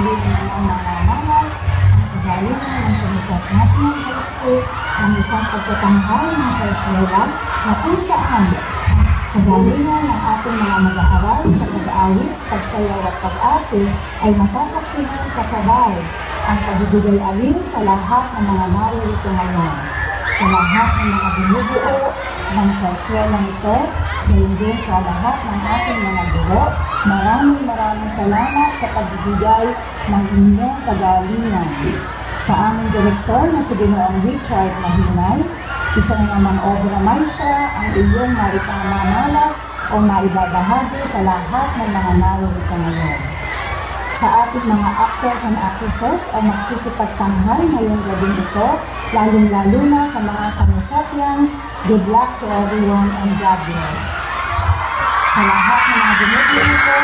muli ng mga malas ang kagalingan ng San Jose National High School ng isang pagtatanghal ng sarswela na kung saan kagalingan ng ating mga mag-aaral sa pag-aawit, pagsayaw at pag-arte ay masasaksihan kasabay ang pagbibigay alim sa lahat ng mga naririto ngayon. Sa lahat ng mga binubuo ng sarswelang ito, gayon din sa lahat ng ating mga guro, maraming salamat sa pagbibigay ng inyong kagalingan. Sa aming direktor na si Ginoong Richard Mahinay, isa na namang obra maestra ang iyong maipamamalas o maibabahagi sa lahat ng mga naririto ngayon. Sa ating mga actors and actresses o magsisipagtanghal ngayong gabing ito, lalong-lalo na sa mga Samusafians, good luck to everyone and God bless. Sa lahat ng mga binubuo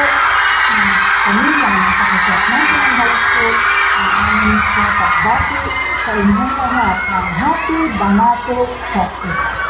ng pamilya ng San Jose National High School, ang aming pagbati sa inyong lahat ng Happy Banato Festival.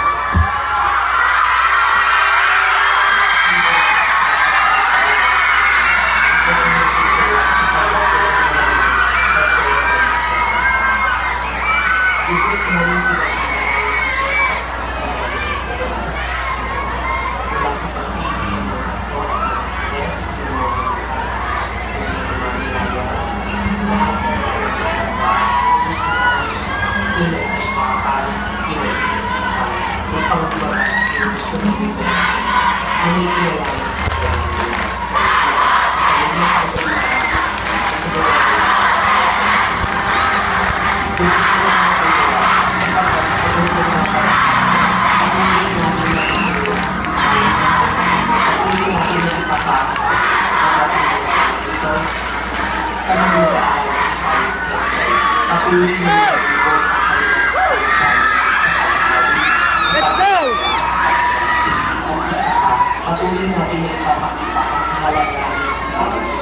Patuloy natin na ipapakita ang kahalagahan ng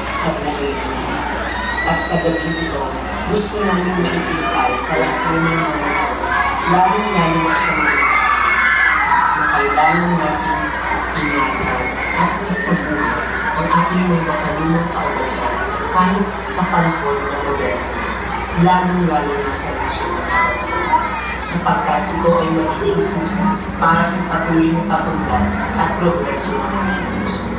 sa buhay natin. At sa gabi ito, gusto namin maikita sa lahat ng mga nanonood, lalong-lalo na sa mga na kailangan natin ingatan at isabuhay ang ating mga makalimang kaugalian kahit sa panahon ng moderno, lalong-lalo na sa nasyonal. Sapagkat ito ay magiging susi para sa patuloy na pagpunlan at progreso ng aming puso.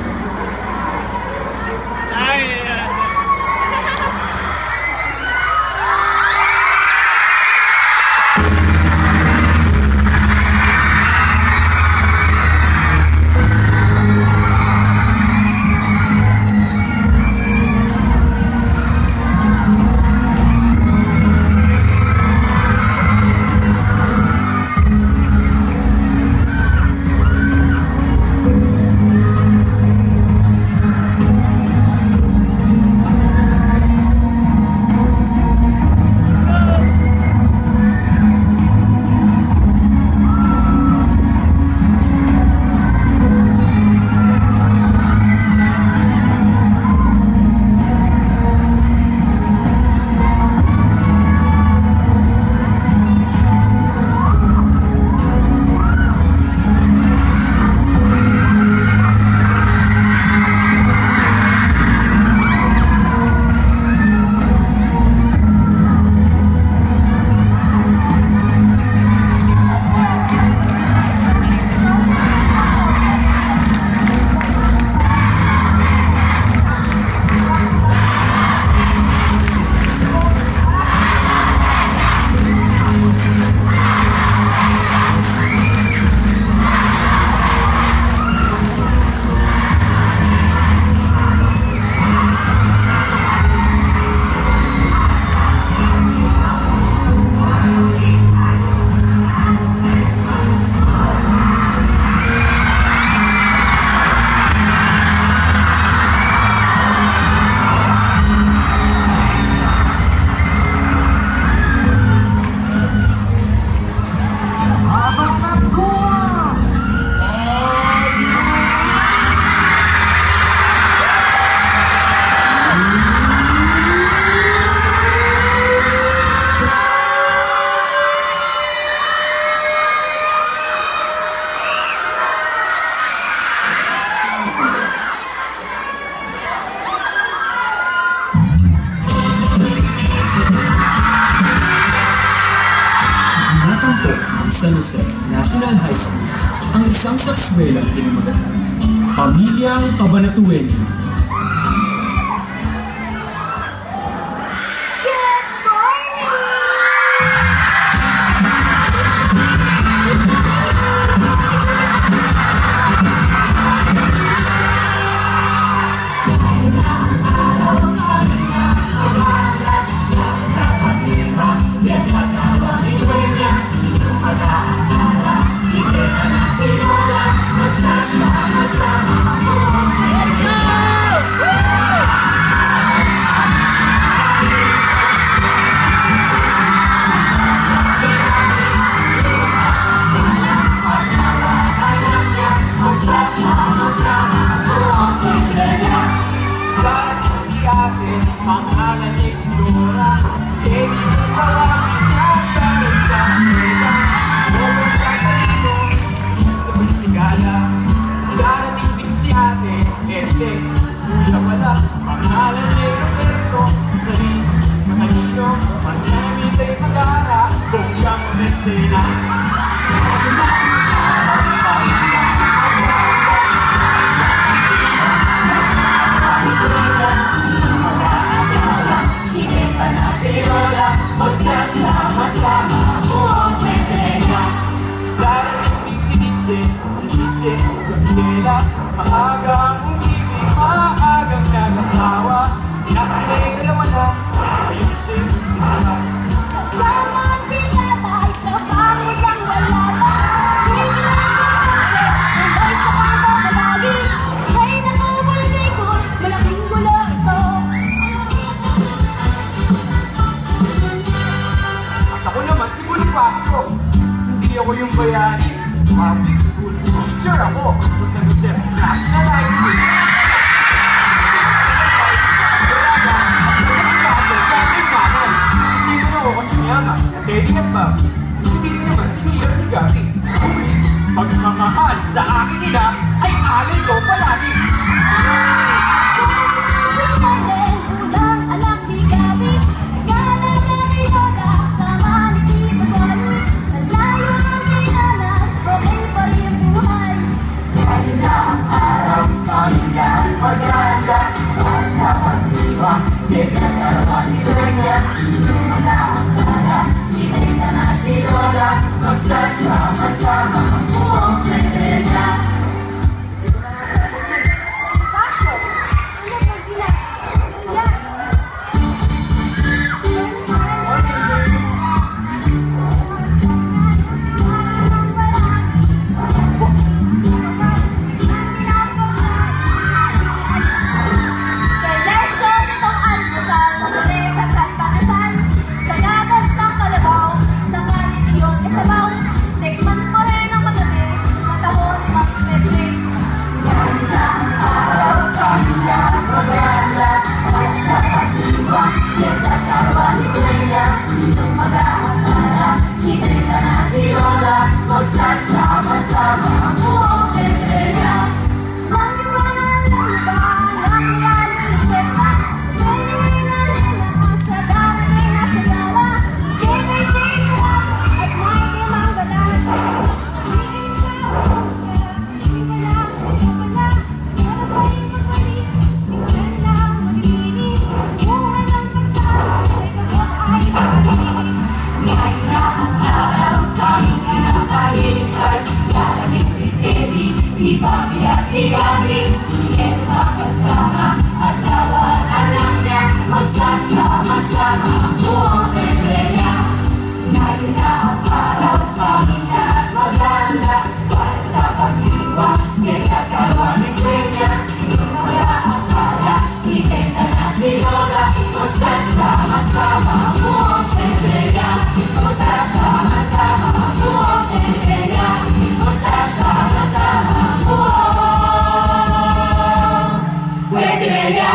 San Jose National High School ang isang sakswelang pinamagatan, Pamilyang Cabanatueño. Maagang umibig, maagang nag-asawa, nakinig dalawa na, ayun siya isa. Salamat din tatay, kapangit ang wala pa. Hindi lang ang kasi, nandun sa kanta palagi. Ay naku, malagay ko, malaking gulo ito. At ako naman si Bonifacio, hindi ako yung bayani. Public school teacher ako sa San Jose National High School. Sa aking mahal, hindi mo na ako kasi mayaman, Teddy at Bob. Hindi rin naman si Hira ni Gabi. Ngunit, pagmamahal sa aking ina ay alay ko palagi. Unang anak ni Gabi, nag-alaga ni Lola, sama ni Tito Boy. Nalayo ng kailangan, okay pa rin buhay. Ngayon na ang araw, pamilyang maganda, at sa pag-iwa, yes, nagkaroon ni Doña. Sino mga akala, si Tita na si Lola, magsasama-sama ang buong Pedrera. Fashion! Ano pag gina? Yan! Delesyo nitong almusal, mabulis at panasal. Sa gatas ng kalabaw, sa kanin iyong isabaw. Tikman mo rin ang matamis na taho ni Mas Medley. Ngayon na ang araw, pamilya, maganda, at sa pag-iwa, yes, nagkaroon ni Doña. Sinong mag-aakala, si Tita na si Lola, magsasama-sama ang buong Pedrera. Bakit ba alam ba, nangyari yung lisena? Pwede rin alina mo sa darating na sa dala. Kikay siya isa at may kimanggalan. Kikay siya, hindi wala, wala. Pero pa'y magwalis, tingnan lang maglinis. Buhay ng kasama, may kabahay sa malinis. Ngayon na ang araw, kaming kinakahintay. Darating si Teddy, si Bobby at si Gabi. Ngayon makasama, asawa at anak niya. Magsasama-sama ang buong Pedrera. Ngayon na ang araw, pamilya at maganda. Para sa pag-iwa, yes, at karoon ni Doña. Sino mag-aakala, si Tita na si Lola. Magsasama-sama ang buong Pedrera. Magsasama-sama ang buong Pedrera. Magsasama-sama ang buong Pedrera.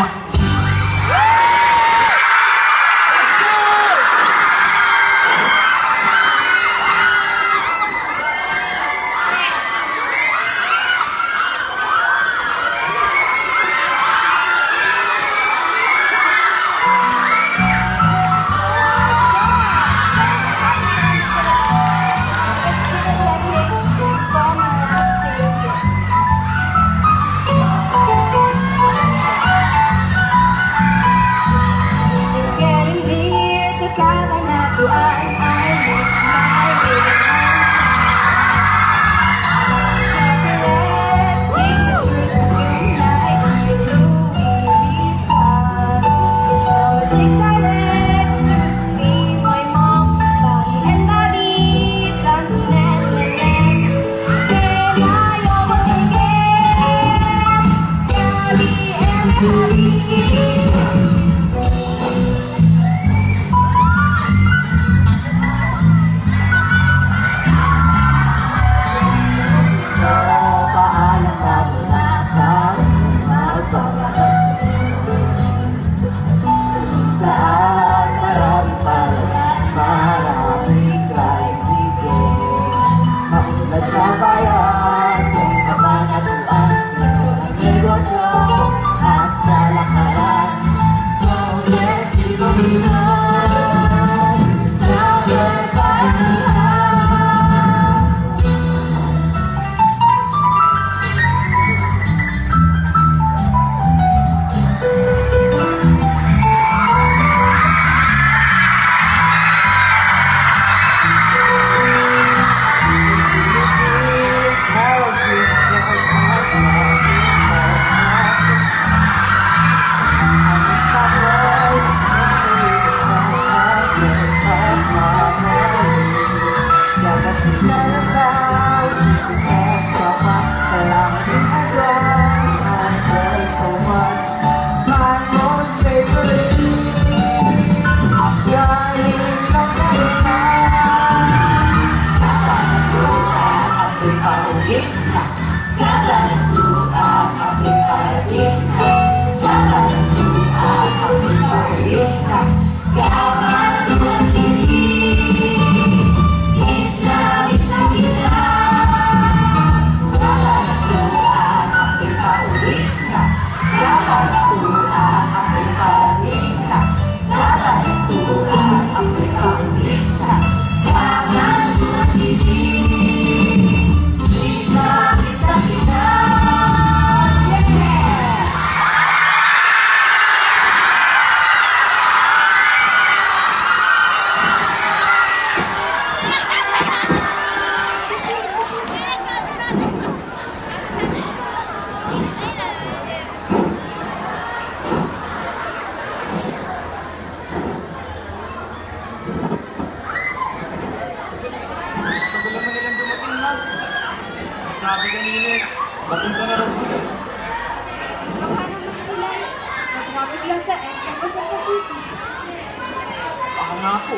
nga po.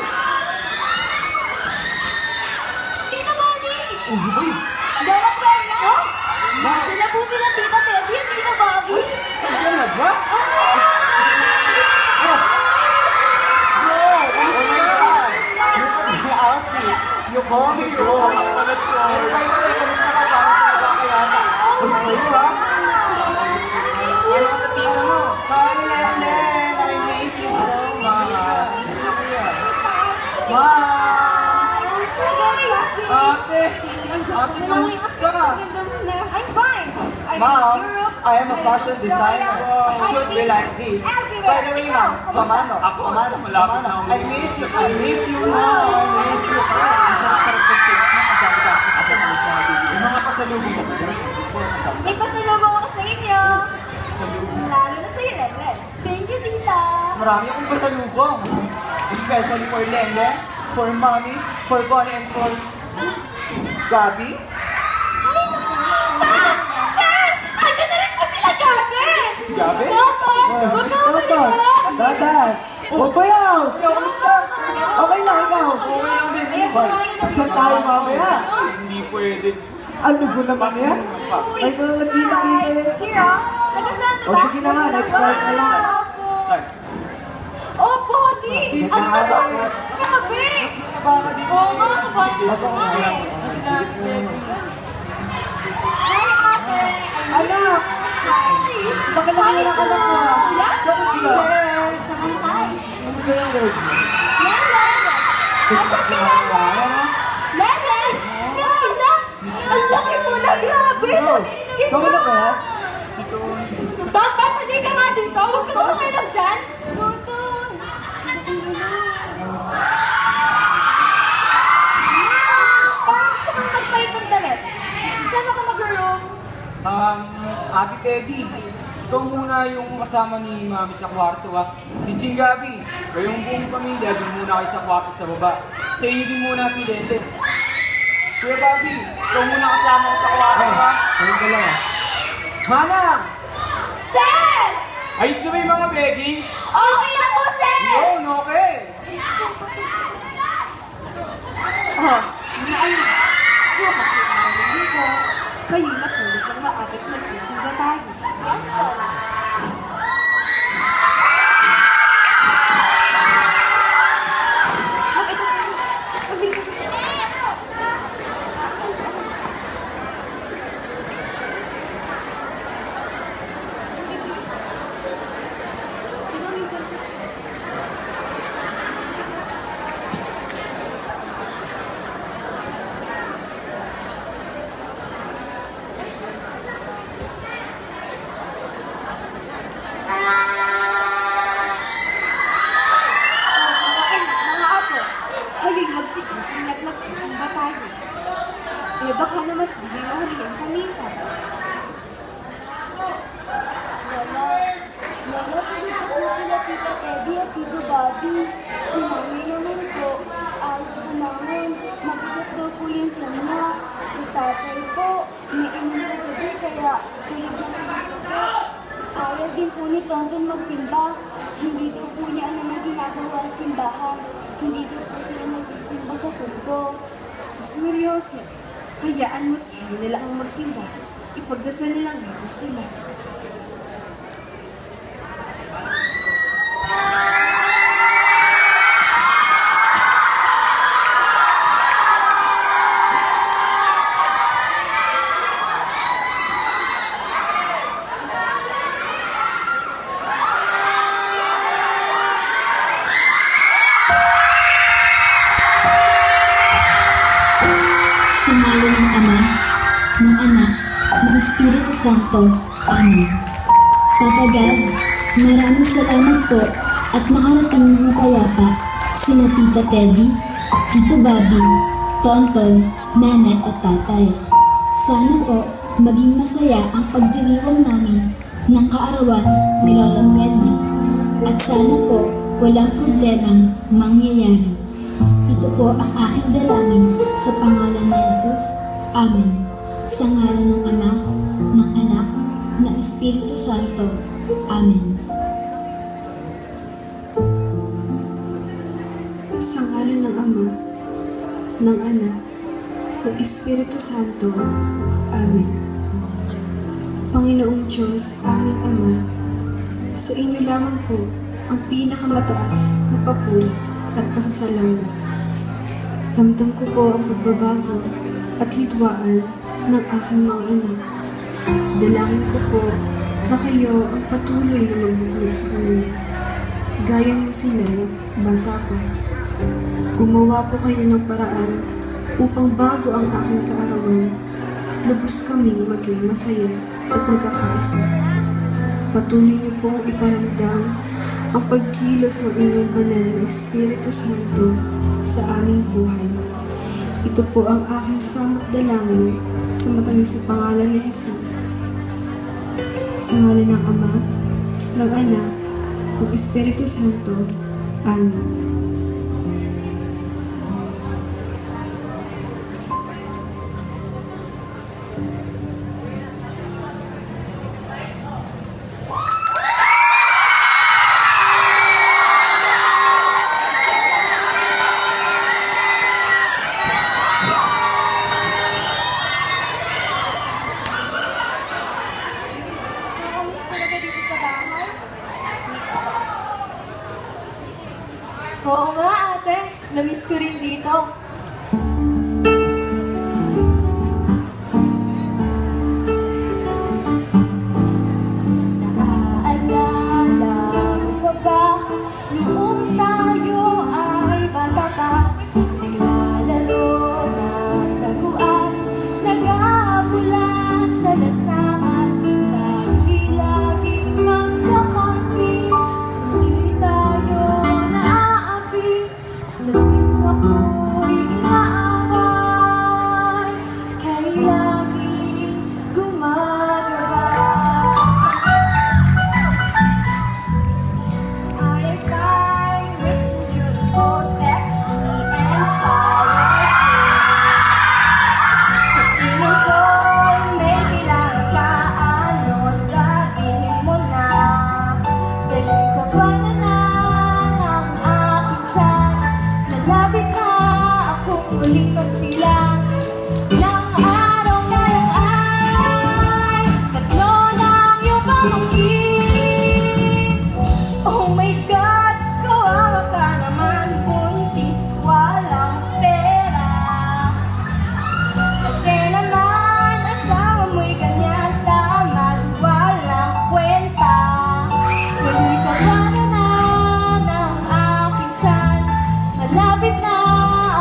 Tita Bonnie! Oh, di ba yun? Danak ba niya? Nandiyan na po sila Tita Teddy at Tita Bobby. Talaga? Outfit. Yung coffee, bro. Pala, sorry. By the way, kamusta ka? Parang pinagkakayata. Hi, Lenden. I miss you so much. Bye! Ate, kamusta ka? I'm fine. I'm Ma'am, in Europe. I am a fashion designer. I should be like this. By the way, ma'am, pamano, I miss you, ma'am. I miss you. Ang sarap-sarap sa stage mo. Ang dami-dami. Yung mga pasalubong ko. May pasalubong ako sa inyo. Lalo na sa'yo, Lenlen. Thank you, Tita. Mas marami akong pasalubong. Especially for Lenden, for Mommy, for Bonnie, and for Gabi. Sen! Andiyan na rin po sila, Gabi! Si Gabi? Dapat! Huwag ka umalikot! Dadan! Huwag ba yaw? Kamusta? Okay lang, ikaw. Okay lang din. Saan tayo mamaya? Hindi pwede. Ano ko naman yan? Ay, ko naman kita-kita. Here, oh. Nag-stand O, sige na nga, next start na lang. Start. Oh, Bonnie! Ang tabang! Gabi! Baka dito. Oo nga, kabahan ko nga eh. Kasi natin, Teddy. Hi, ate! Anak! Hi! Nakalakira ka lang siya. Yan! Kamusta? Cheers! Naman tayo. Kamusta yung rose mo? Lelen! Asan ka, Lelen? Lelen! Nana! Ang laki mo na! Grabe! Namiskis Ikaw na ba? Tonton, hindi ka nga dito! Huwag ka kumakailam dyan! Tonton! Parang gusto mo na magpalit ng damit. Saan ako mag-room? Ate Teddy, ikaw muna yung kasama ni Mami sa kwarto ha. Ditching Gabi, kayong buong pamilya, doon muna kayo sa kwarto sa baba. Sa iyo din muna si Lele. Kuya Bobby, ikaw muna kasama ko sa kwarto ha. Ayun ka lang. Manang! Sir! Ayos na ba yung mga beggings? Okay na po, sir! Yun, okay. Oh, ano? Bukas yung mga ko. Kayo matulog ng maaga at magsisimba tayo. Yes, sir. Mabilis. Mga apo, kayo'y magsigising at magsisimba tayo. Eh baka naman hindi na huliyan sa misa. Lola, tuloy po sila Tita Teddy at Tito Bobby. Si Nanay naman po, ayaw kumangon. Mabigat daw po yung tiyan niya. Si tatay po, may inom kagabi kaya tulog na tulog po. Ayaw din po ni Tonton magsimba. Hindi daw po niya alam ang ginagawa sa simbahan. Hindi daw po sila magsisimba sa tundo. Sus Mariosa, hayaan mo't hindi nila ang magsimba. Ipagdasal nilang hindi sila. Sa ngalan ng Ama, ng Anak, ng Espiritu Santo. Amen. Papa God, maraming salamat po at nakarating ng mapayapa sina Tita Teddy, Tito Bobby, Tonton, Nanay at Tatay. Sana po maging masaya ang pagdiriwang namin ng kaarawan ni Lola Wendy. At sana po walang problemang mangyayari. Ito po ang aking dalangin sa pangalan ni Jesus. Amen. Sa ngalan ng Ama, ng Anak, ng Espiritu Santo. Amen. Sa ngalan ng Ama, ng Anak, ng Espiritu Santo. Amen. Panginoong Diyos, aming Ama, sa inyo lamang po ang pinakamataas na papuri at pasasalamat. Ramdam ko po ang pagbabago at hidwaan ng aking mga anak. Dalangin ko po na kayo ang patuloy na magbubulog sa kanila. Gaya mo sila, bata pa. Gumawa po kayo ng paraan upang bago ang aking kaarawan, lubos kaming maging masaya at nagkakaisa. Patuloy niyo pong iparamdam ang pagkilos ng inyong banal na Espiritu Santo sa aming buhay. Ito po ang aking samot dalangin sa matamis na pangalan ni Jesus. Sa ngalan ng Ama, ng Anak, ng Espiritu Santo. Amen. Oo nga, ate. Namiss ko rin dito. Naaalala mo pa ba noong tayo ay bata pa? Naglalaro ng taguan, nag-aabulan sa lansangan. Tayo'y laging magkakampi, hindi tayo sa tuwing ako'y inaaway, kay laging gumagabay. I am fine, rich and beautiful, sexy and powerful. Sa tingin ko'y may kailangan ka, ano sabihin mo na? Galing ka ba na ng aking tiyan? Malapit na akong muling magsilang. Ilang araw na lang ay tatlo ng iyong pamangkin. Oh my God, kawawa ka naman, buntis, walang pera. Kasi naman asawa mo'y ganyan, tamad, walang kwenta. Tuloy ka ba na ng aking tiyan? Malapit na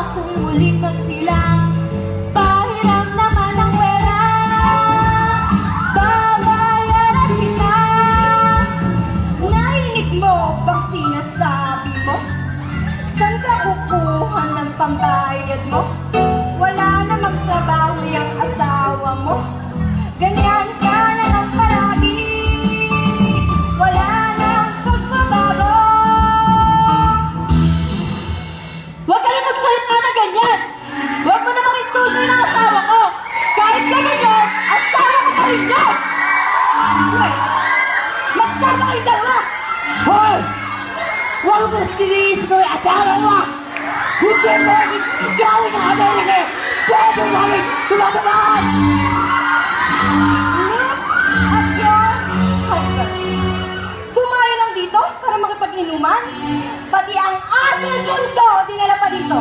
akong muling magsilang. Pahiram naman ang pera, babayaran kita. Narinig mo bang sinasabi mo? Saan ka kukuha ng pambayad mo? Wala namang trabaho yung asawa mo. Ganyan ka na lang palagi, wala nang pagbabago. Huwag ka rin magsalita na ganyan! Huwag mo namang insulto ng asawa ko! Kahit ganyan yun, asawa ko pa rin yun! Pwes, magsama kayong dalawa! Hoy! Huwag mo siniis mo yung asawa mo! Hindi mo gawin ang Amerika! Pwede mo kami tumatamaan! Look at your husband. Dumayo lang dito para makipag-inuman. Pati ang asil kundo dinala pa dito.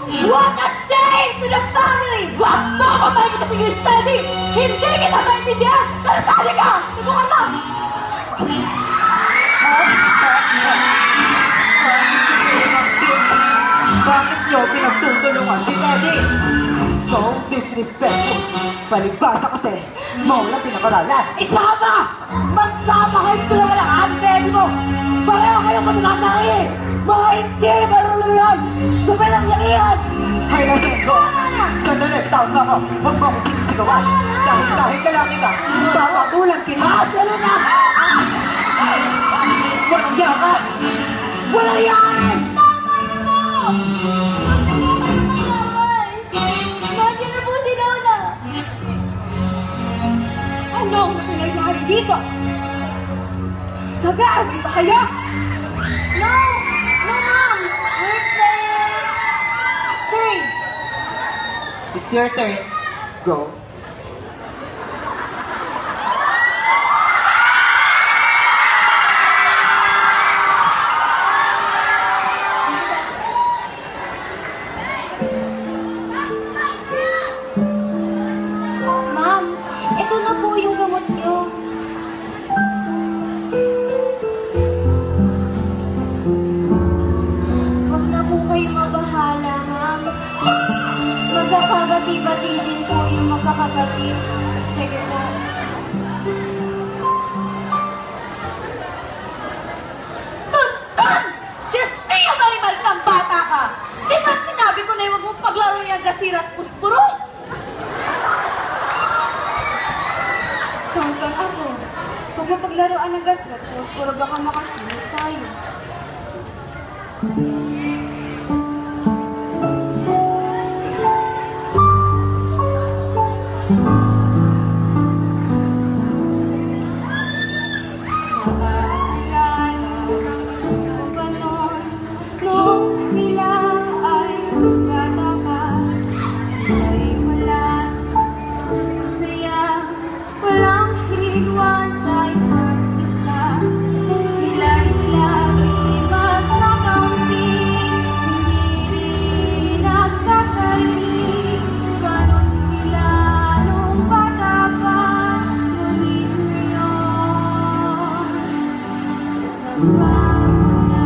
What a shame to the family! Huwag mo ako makikita sa inyo steady! Hindi kita maintindihan! Taratali ka! Subukan mo! Bakit niyo pinagtutulungan si Eddie? So disrespectful. Palibasa kasi, mawala pinakaralan. Isama! Magsama kayong dalawa ng ating Eddie mo! Pareho kayong masinasari! Mga hindi marunong sa pinangyarihan! Hay na Sengo! Sandali, bitawan mo ako! Huwag mo akong sinisigawan! Dahil kalaki ka, papatulan kita! Dalo na! Walang hiya ka! Walang hiyain! Huwag na mo kayo mayaway! Nandiyan na po si Lola! Ano ang nangyayari dito? Nag-aaway ba kayo? No! No, Mom! We're playing It's your turn. Go. Ma'am, ito na po yung gamot niyo. Huwag na po kayo mabahala, ma'am. Magkakabati-bati din po yung magkakapatid. Sige po. Tonton! Diyos mio, Marimar kang bata ka! Di ba't sinabi ko na huwag mong paglaro yung gasira at puspuro? Tonton ako. Huwag mo paglaruan ng gasrat, puro baka makasunod tayo. Naalala ko ba noon, nung sila ay bata pa, sila'y walang masaya, walang higwan sa isa't isa. Sila'y lagi magkakampi, hindi rin nagsasarili. Ganon sila nung bata pa, ngunit ngayon nagbago na.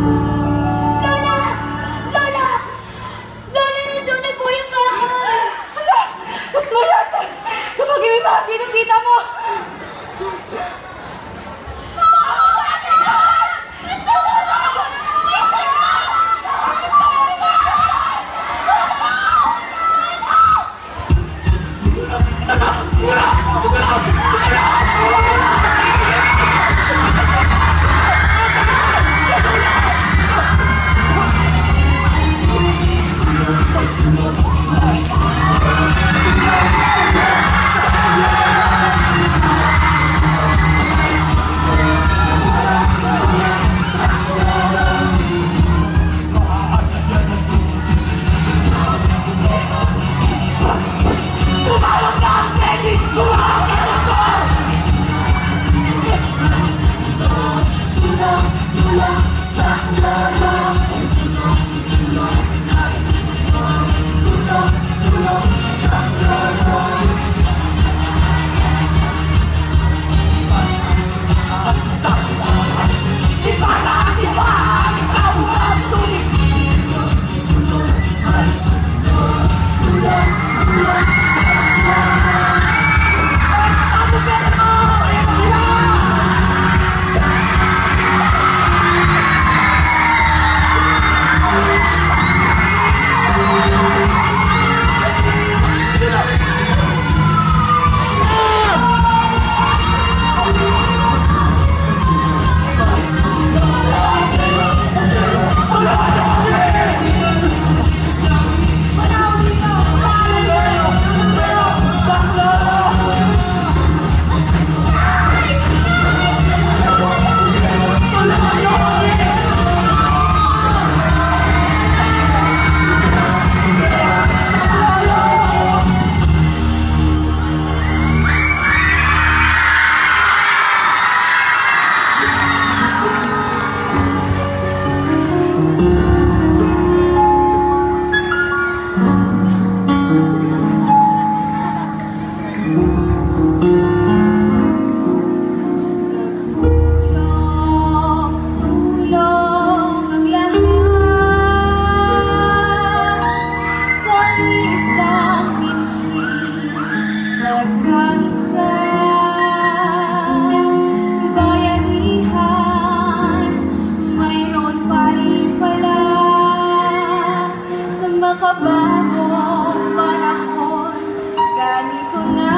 Lola! Lola! Lola, nandun na po yung bahay! Hala! Mas marasa! Kapag may mga tito-tita mo! Makabagong panahon, ganito na.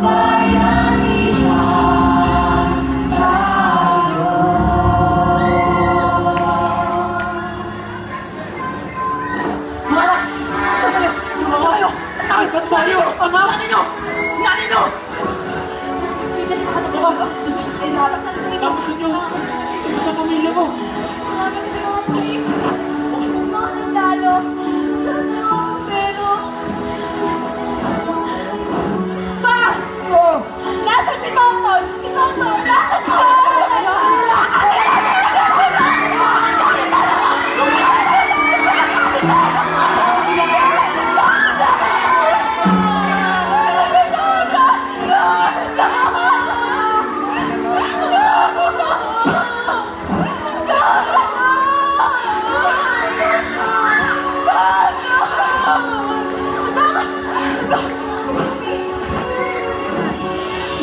Bye. nyo! Nanay nyo! Nanay nyo! Minsan ka na ba? Diyos ay lalak na sa iyo. Tapos nyo! Ito sa pamilya mo! Salamat sa mga police. Sa mga sundalo. Sa mga pero. Pa! Nasa si Tonton! Si Tonton! Nasa si Tonton!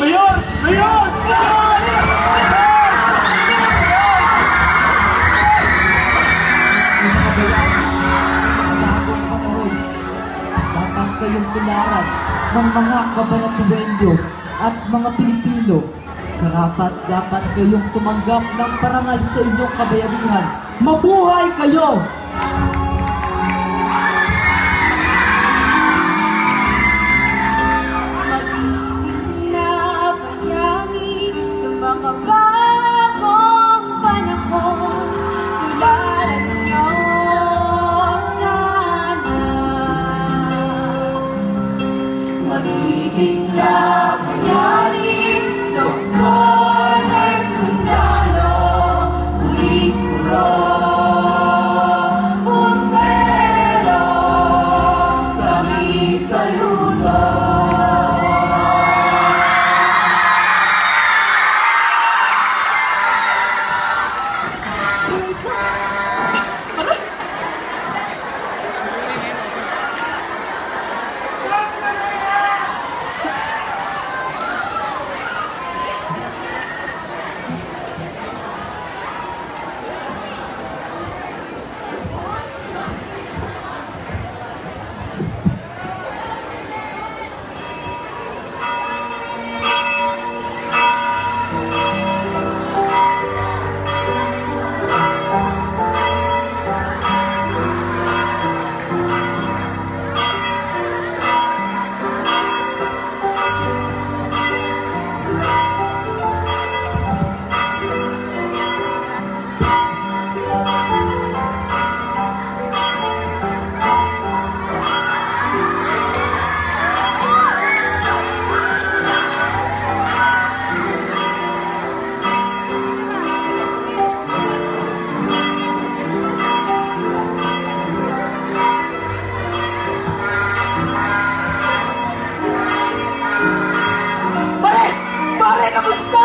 Mayor! Mayor! Dapat kayong tularan ng mga kabanatuenyo at mga Pilipino. Karapat-dapat kayong tumanggap ng parangal sa inyong kabayanihan. Mabuhay kayo! Magiting na bayani sa makabagong panahon. Tularan niyo sana. Magiting na bayani, doktor, nurse, sundalo, pulis, puro, bumbero, kami saludo. Pare, kamusta?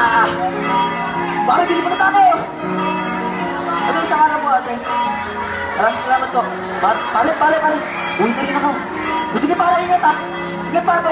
Pare, bili mo na tayo. Ito, isang araw po, ate. Maraming salamat po. Pare. Uwi na rin ako. Sige, pare, ingat ha. Ingat, pare.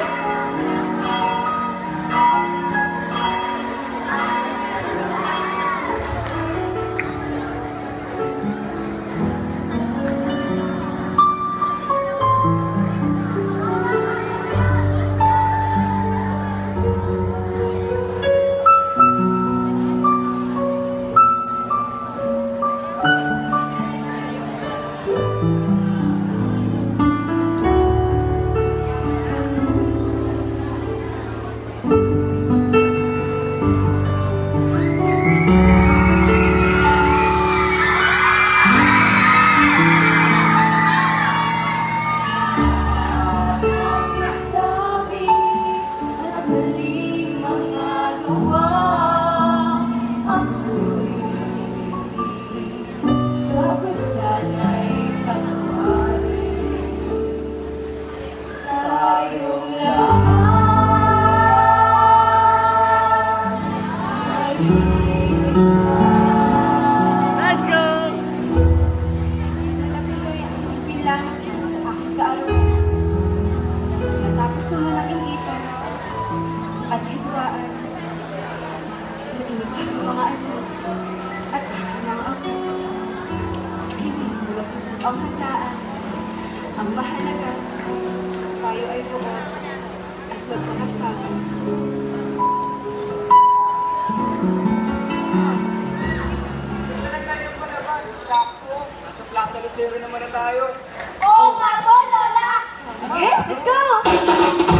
At higwaan sa inyong mga anak at mga ako. Hindi mo ang handaan. Ang mahalaga, tayo ay buo at magkakasama. Kailan tayo ng palabas? Sakto. Nasa Plaza Lucero naman na tayo. Oo nga po, Lola! Sige, let's go!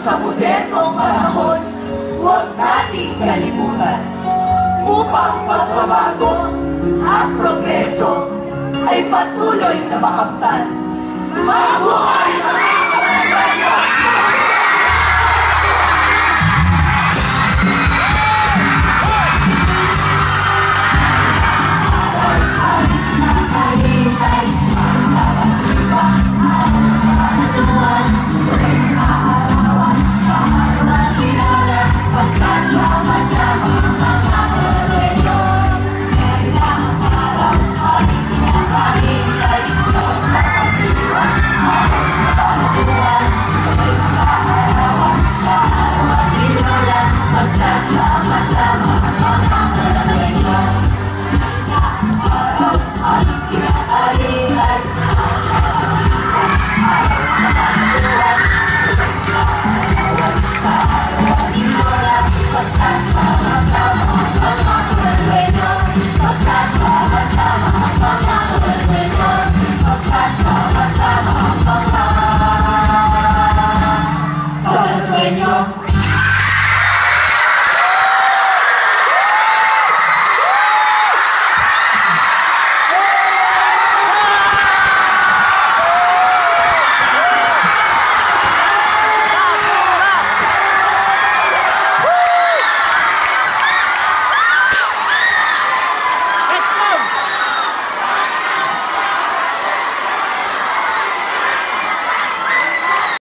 Sa modernong panahon, huwag nating kalimutan upang pagbabago at progreso ay patuloy na makamtan. Mabuhay mga kababayan!